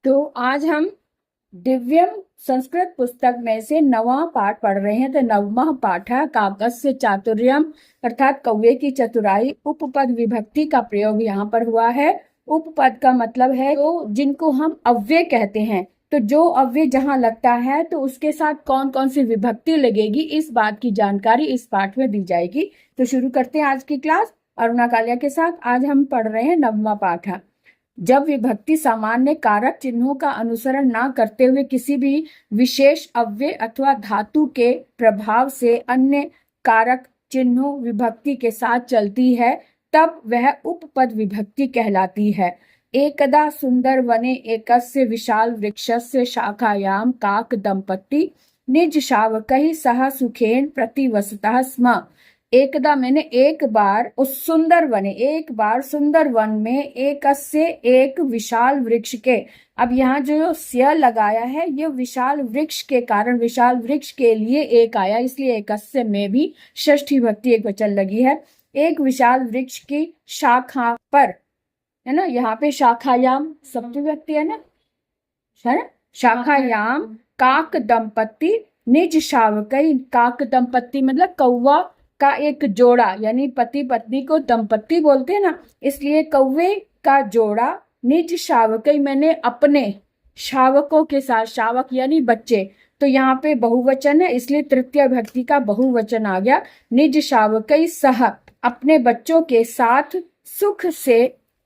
तो आज हम दिव्यम संस्कृत पुस्तक में से नवा पाठ पढ़ रहे हैं। तो नवमा पाठ है काकस्य चातुर्यम, अर्थात कौवे की चतुराई। उपपद विभक्ति का प्रयोग यहाँ पर हुआ है। उपपद का मतलब है तो जिनको हम अव्यय कहते हैं, तो जो अव्यय जहाँ लगता है तो उसके साथ कौन कौन सी विभक्ति लगेगी, इस बात की जानकारी इस पाठ में दी जाएगी। तो शुरू करते हैं आज की क्लास अरुणा कालिया के साथ। आज हम पढ़ रहे हैं नवमा पाठ है। जब विभक्ति सामान्य कारक चिन्हों का अनुसरण न करते हुए किसी भी विशेष अव्यय अथवा धातु के प्रभाव से अन्य कारक चिन्हों विभक्ति के साथ चलती है, तब वह उपपद विभक्ति कहलाती है। एकदा सुंदर वने एकस्य विशाल वृक्षस्य शाखायां काक दंपति निज शावकैः सह सुखेन प्रतिवसतः स्म। एकदा मैंने एक बार उस सुंदर वने, एक बार सुंदर वन में एकस्य एक विशाल वृक्ष के, अब यहाँ जो स्य लगाया है ये विशाल वृक्ष के कारण, विशाल वृक्ष के लिए एक आया, इसलिए एकस्य में भी षष्ठी भक्ति एक वचन लगी है। एक विशाल वृक्ष की शाखा पर, है ना, यहाँ पे शाखायाम सप्तमी व्यक्ति है ना, शाखायाम काक दंपति निज शावकै। काक दंपति मतलब कौवा का एक जोड़ा, यानी पति पत्नी को दंपति बोलते हैं ना, इसलिए कौवे का जोड़ा निज शावकै, मैंने अपने शावकों के साथ, शावक यानी बच्चे, तो यहाँ पे बहुवचन है इसलिए तृतीय भक्ति का बहुवचन आ गया। निज शावकै सह, अपने बच्चों के साथ सुख से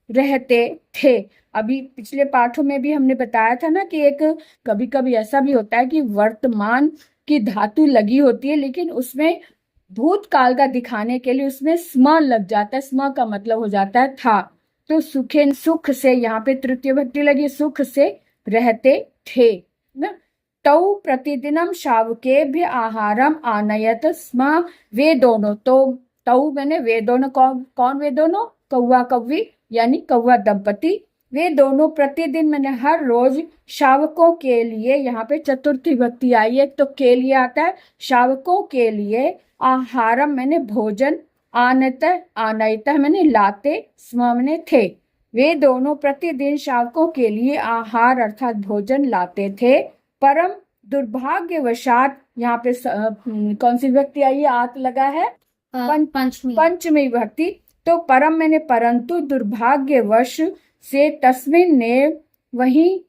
रहते थे। अभी पिछले पाठों में भी हमने बताया था ना कि एक कभी कभी ऐसा भी होता है कि वर्तमान की धातु लगी होती है लेकिन उसमें भूतकाल का दिखाने के लिए उसमें स्म लग जाता है। स्म का मतलब हो जाता है था। तो सुखेन, सुख से, यहाँ पे तृतीय भक्ति लगी, सुख से रहते थे ना। तौ प्रतिदिनम शावकेभ्य आहारम आनयत स्म। वे दोनों, तो तौ मैंने वे दोनों, कौन वे दोनों, कौवा कौवी यानी कौवा दंपति। वे दोनों प्रतिदिन, मैंने हर रोज, शावकों के लिए, यहाँ पे चतुर्थी भक्ति आई है तो के लिए आता है, शावकों के लिए आहारम मैंने भोजन, आनत आनयत मैंने लाते, स्म मैंने थे। वे दोनों प्रतिदिन शावकों के लिए आहार अर्थात भोजन लाते थे। परम दुर्भाग्यवशात, यहाँ पे कौन सी भक्ति आई है, आत लगा है, पंचमी भक्ति। तो परम मैंने परंतु, दुर्भाग्यवश से, तस्मिन ने वहीं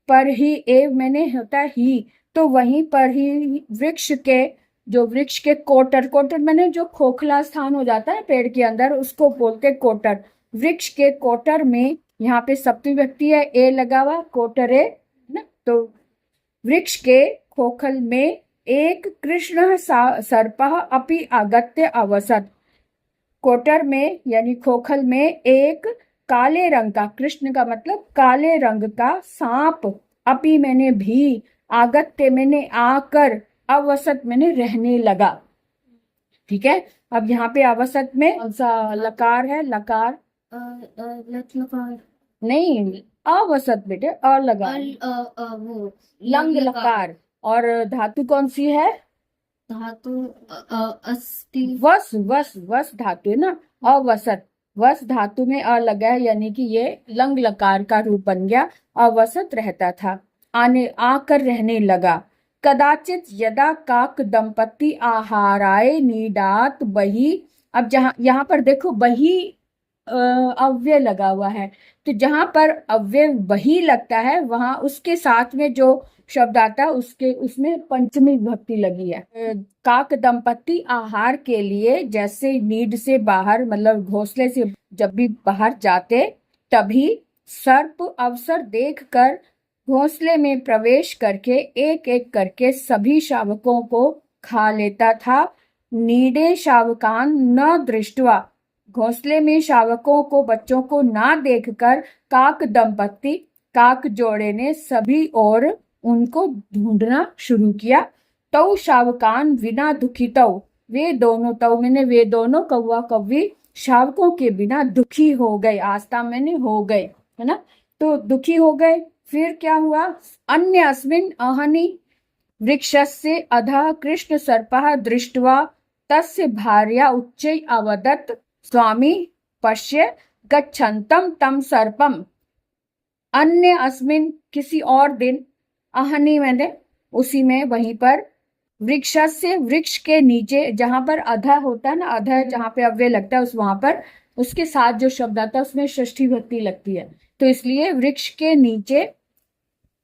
पर ही, एव मैंने होता ही, तो वहीं पर ही, वृक्ष के, जो वृक्ष के कोटर, कोटर मैंने जो खोखला स्थान हो जाता है पेड़ के अंदर उसको बोलते कोटर। वृक्ष के कोटर में, यहाँ पे सप्तमी व्यक्ति है, ए लगा हुआ, कोटरे ना, तो वृक्ष के खोखल में एक कृष्ण सर्पः अपि आगत्य अवसत। कोटर में यानी खोखल में एक काले रंग का, कृष्ण का मतलब काले रंग का सांप, अपि मैंने भी, आगत्य मैंने आकर, अवसत मैंने रहने लगा। ठीक है, अब यहाँ पे अवसत में कौन सा लकार है, लकार नहीं, अवसत बेटे, अ लगा, लंग लकार। और धातु कौन सी है, धातु अस्ति, वस, वस, वस धातु है ना, अवसत, वस धातु में अ लगा है यानी कि ये लंग लकार का रूप बन गया। अवसत रहता था, आने, आकर रहने लगा। कदाचित यदा काक दंपति आहाराय नीडात बही। अब जहां, यहाँ पर देखो बही अव्यय लगा हुआ है, तो जहां पर अव्यय बही लगता है वहां उसके साथ में जो शब्द आता है उसके, उसमें पंचमी विभक्ति लगी है। काक दंपति आहार के लिए, जैसे नीड से बाहर, मतलब घोंसले से जब भी बाहर जाते तभी सर्प अवसर देखकर घोंसले में प्रवेश करके एक एक करके सभी शावकों को खा लेता था। नीडे शावकान न दृष्टवा, घोंसले में शावकों को, बच्चों को ना देखकर, काक दंपति, काक जोड़े ने सभी और उनको ढूंढना शुरू किया। तौ शावकान विना दुखितौ, वे दोनों, तौ मैंने वे दोनों, कौवा कौवी, शावकों के बिना दुखी हो गए, आस्था मैंने हो गए, है ना, तो दुखी हो गए। फिर क्या हुआ, अन्य अस्मिन अहनि वृक्षस्य अधः कृष्ण सर्पः दृष्ट्वा तस्य भार्या उच्चै अवदत् स्वामी पश्य गच्छन्तं तं सर्पम। अन्य अस्मिन किसी और दिन, अहनी मैंने उसी में, वहीं पर, वृक्ष से वृक्ष के नीचे, जहां पर अधा होता है ना, अधा जहां पे अव्यय लगता है उस वहां पर उसके साथ जो शब्द आता है उसमें षष्ठी भक्ति लगती है, तो इसलिए वृक्ष के नीचे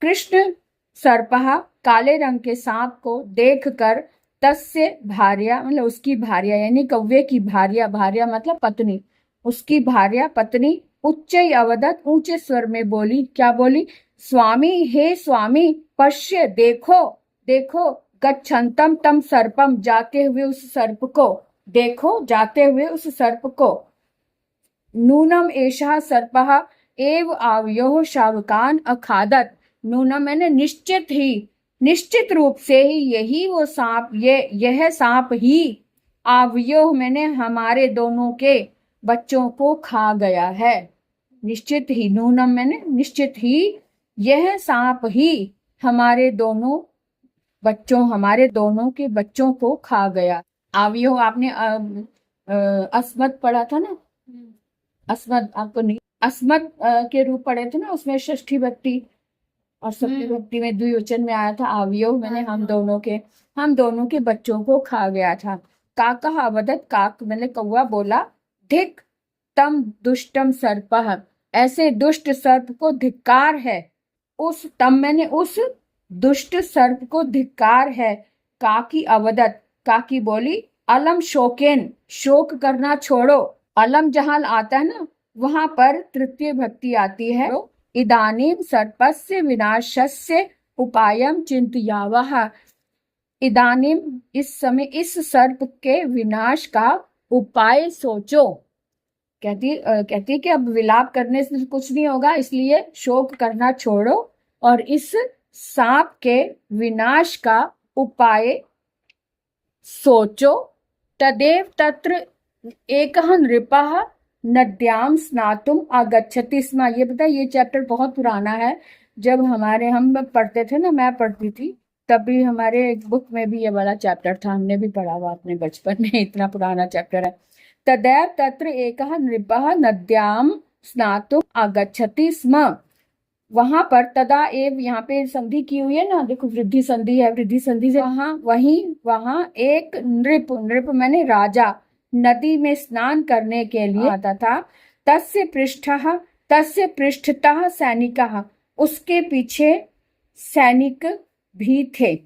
कृष्ण सर्पहा, काले रंग के सांप को देखकर, तस्य भार्या मतलब उसकी भार्या यानी कौवे की भार्या, भार्या मतलब पत्नी, उसकी भार्या पत्नी उच्च अवदत ऊंचे स्वर में बोली, क्या बोली, स्वामी हे स्वामी, पश्य देखो देखो, गच्छन्तम तम सर्पम जाते हुए उस सर्प को, देखो जाते हुए उस सर्प को, नूनम एषः सर्पः एव आवयोः शावकान अखादत, नूनम मैंने निश्चित ही, निश्चित रूप से ही यही वो सांप, यह सांप ही, आवयोः मैंने हमारे दोनों के बच्चों को खा गया है, निश्चित ही, नूनम मैंने निश्चित ही, यह सांप ही हमारे दोनों के बच्चों को खा गया। आवयोः आपने अस्मत् पढ़ा था ना, अस्मत् आपको नहीं, अस्मत् के रूप पढ़े थे ना, उसमें षष्ठी भक्ति और सप्तमी भक्ति में द्विवचन में आया था आवयोः, मैंने हम दोनों के बच्चों को खा गया था। काकः अवदत्, काक मैंने कौवा बोला, धिक तम दुष्टम सर्पः, ऐसे दुष्ट सर्प को धिक्कार है, उस तम मैंने उस दुष्ट सर्प को धिक्कार है। काकी अवदत, काकी बोली, अलम शोकेन, शोक करना छोड़ो, अलम जहां आता है ना वहां पर तृतीय भक्ति आती है, इदानीम सर्पस्य विनाशस्य उपायम चिंतयावः, इदानीम इस समय इस सर्प के विनाश का उपाय सोचो, कहती है कि अब विलाप करने से कुछ नहीं होगा, इसलिए शोक करना छोड़ो और इस सांप के विनाश का उपाय सोचो। तदेव तत्र एकः नृपः नद्याम स्नातुम आगच्छति स्म, ये पता ये चैप्टर बहुत पुराना है, जब हम पढ़ते थे ना, मैं पढ़ती थी तभी हमारे बुक में भी ये वाला चैप्टर था, हमने भी पढ़ा हुआ अपने बचपन में, इतना पुराना चैप्टर है। तदैव तत्र एकः नृपः नद्याम स्नातुम आगच्छति स्म, वहां पर, तदा एव यहाँ पे संधि की हुई है ना, देखो वृद्धि संधि है, वृद्धि संधि से वहां एक नृप मैंने राजा नदी में स्नान करने के लिए आता था, तस्य पृष्ठतः सैनिकः, उसके पीछे सैनिक भी थे,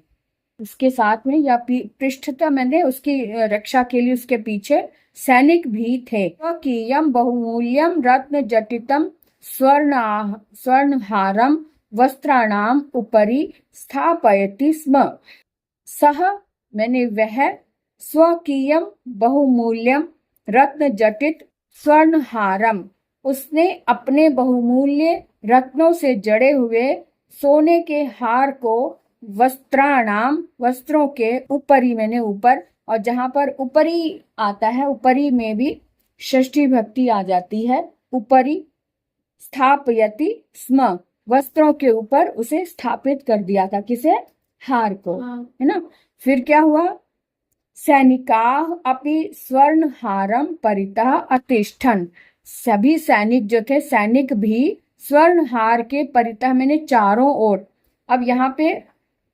उसके साथ में, या पृष्ठतः मैंने उसकी रक्षा के लिए उसके पीछे सैनिक भी थे। कियम बहुमूल्यम रत्न जटितम स्वर्णहारम वस्त्राणाम उपरि स्थापयति स्म, सह मैंने वह, स्वकीयम बहुमूल्यम रत्न जटित स्वर्णहारम, उसने अपने बहुमूल्य रत्नों से जड़े हुए सोने के हार को, वस्त्राणाम वस्त्रों के, उपरि मैंने ऊपर, और जहां पर उपरी आता है, उपरी में भी षष्ठी भक्ति आ जाती है, उपरी स्थापयति स्म, वस्त्रों के ऊपर उसे स्थापित कर दिया था, किसे, हार को, है ना। फिर क्या हुआ, सैनिकाः अपि स्वर्णहारम परितः अतिष्ठन्, सभी सैनिक जो थे, सैनिक भी स्वर्णहार के परितः मैंने चारों ओर, अब यहाँ पे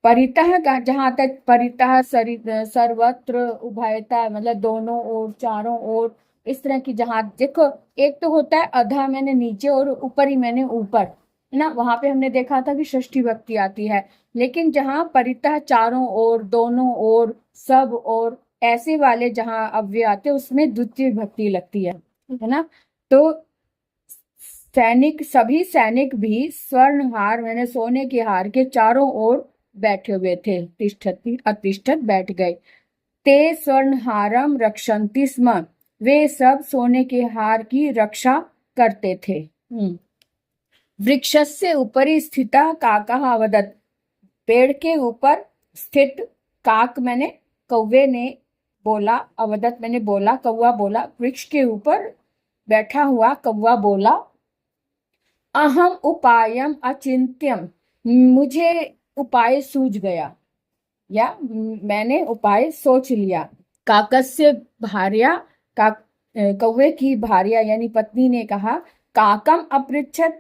परितः का जहां आता है, परितः सर्वत्र उभयता, मतलब दोनों ओर, चारों ओर, इस तरह की, जहां देखो एक तो होता है अधा मैंने नीचे और ऊपरी मैंने ऊपर, है ना, वहां पे हमने देखा था कि षष्ठी भक्ति आती है, लेकिन जहां परितः चारों ओर, दोनों ओर, सब ओर, ऐसे वाले जहां अव्यय आते उसमें द्वितीय भक्ति लगती है ना। तो सभी सैनिक भी स्वर्णहार मैंने सोने के हार के चारों ओर बैठे हुए थे, अतिष्ठत बैठ गए। ते स्वर्णहारम रक्षन्ति स्म, वे सब सोने के हार की रक्षा करते थे। वृक्षस्य उपरि स्थितः काकः अवदत्, पेड़ के ऊपर स्थित काक मैंने कौवे ने बोला, अवदत् मैंने बोला, कौवा बोला, वृक्ष के ऊपर बैठा हुआ कौवा बोला, अहम उपायम अचिंत्यम, मुझे उपाय सूझ गया, या मैंने उपाय सोच लिया। काकस्य भार्या, कौवे की भार्या यानी पत्नी ने कहा, काकम अपृच्छत,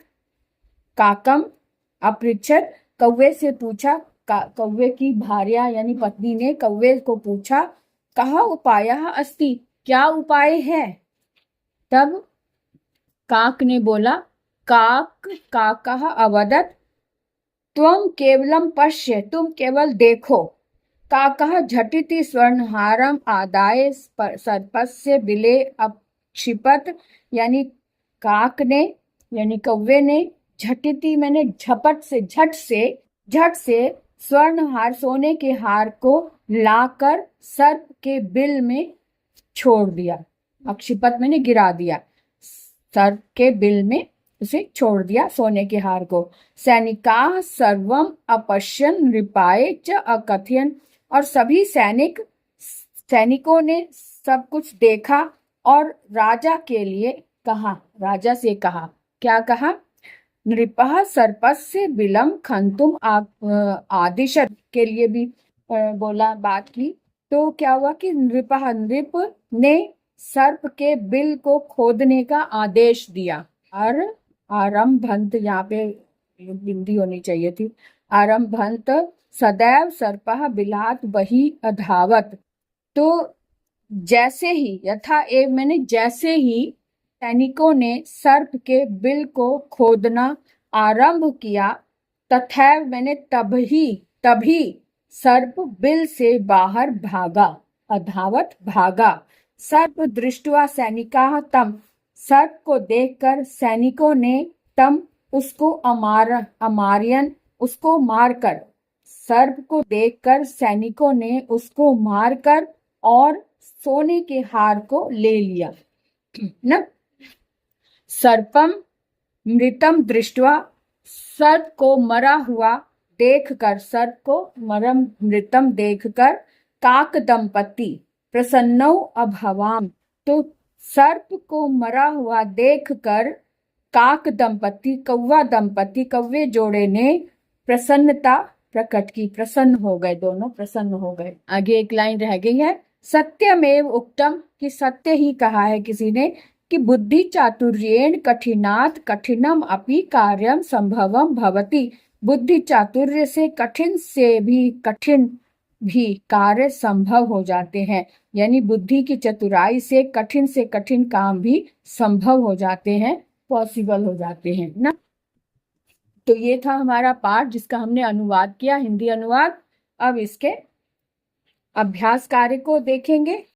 काकम अपृच्छत, कौवे से पूछा। कौवे की भार्या यानी पत्नी ने कौवे को पूछा, कहा उपायः अस्ति, क्या उपाय है? तब काक ने बोला, काकः अवदत्, त्वं केवलं पश्य, तुम केवल देखो। काकः झटिति स्वर्णहारम आदाय सर्पस्य बिले अक्षिपत, यानी काक ने यानी कौवे ने झटिति मैंने झपट से झट से स्वर्णहार सोने के हार को लाकर सर्प के बिल में छोड़ दिया। अक्षिपत मैंने गिरा दिया, सर्प के बिल में उसे छोड़ दिया सोने के हार को। सैनिकाः सर्वम अपश्यन् नृपाय च अकथयन्, और सभी सैनिकों ने सब कुछ देखा और राजा के लिए कहा, राजा से कहा, क्या कहा? नृपः सर्पस्य बिलं खंतुम आदिशत, के लिए भी बोला, बात की। तो क्या हुआ कि नृप ने सर्प के बिल को खोदने का आदेश दिया। और आरंभंत, यहाँ पे बिंदी होनी चाहिए थी, आरंभंत सदैव सर्पः बिलात बहि अधावत। तो जैसे ही यथा एव मैंने जैसे ही सैनिकों ने सर्प के बिल को खोदना आरंभ किया, तथैव मैंने तभी सर्प बिल से बाहर भागा, अधावत भागा। सर्प दृष्ट्वा सैनिकाः तम, सर्प को देखकर सैनिकों ने तम उसको अमार्यन, उसको मारकर, सर्प को देखकर सैनिकों ने उसको मारकर और सोने के हार को ले लिया न। सर्पम मृतम दृष्ट्वा, सर्प को मरा हुआ देखकर, सर्प को मृतम देखकर काक दंपति प्रसन्नौ अभवाम। तो सर्प को मरा हुआ देखकर काक दंपति, कौवा दंपति, कौवे जोड़े ने प्रसन्नता प्रकट की, प्रसन्न हो गए, दोनों प्रसन्न हो गए। आगे एक लाइन रह गई है, सत्यमेव उक्तम, कि सत्य ही कहा है किसी ने, कि बुद्धि चातुर्येण कठिनात् कठिनम अपि कार्यम संभवम भवति। बुद्धि चातुर्य से कठिन भी कार्य संभव हो जाते हैं, यानी बुद्धि की चतुराई से कठिन काम भी संभव हो जाते हैं, पॉसिबल हो जाते हैं ना। तो ये था हमारा पाठ जिसका हमने अनुवाद किया, हिंदी अनुवाद। अब इसके अभ्यास कार्य को देखेंगे।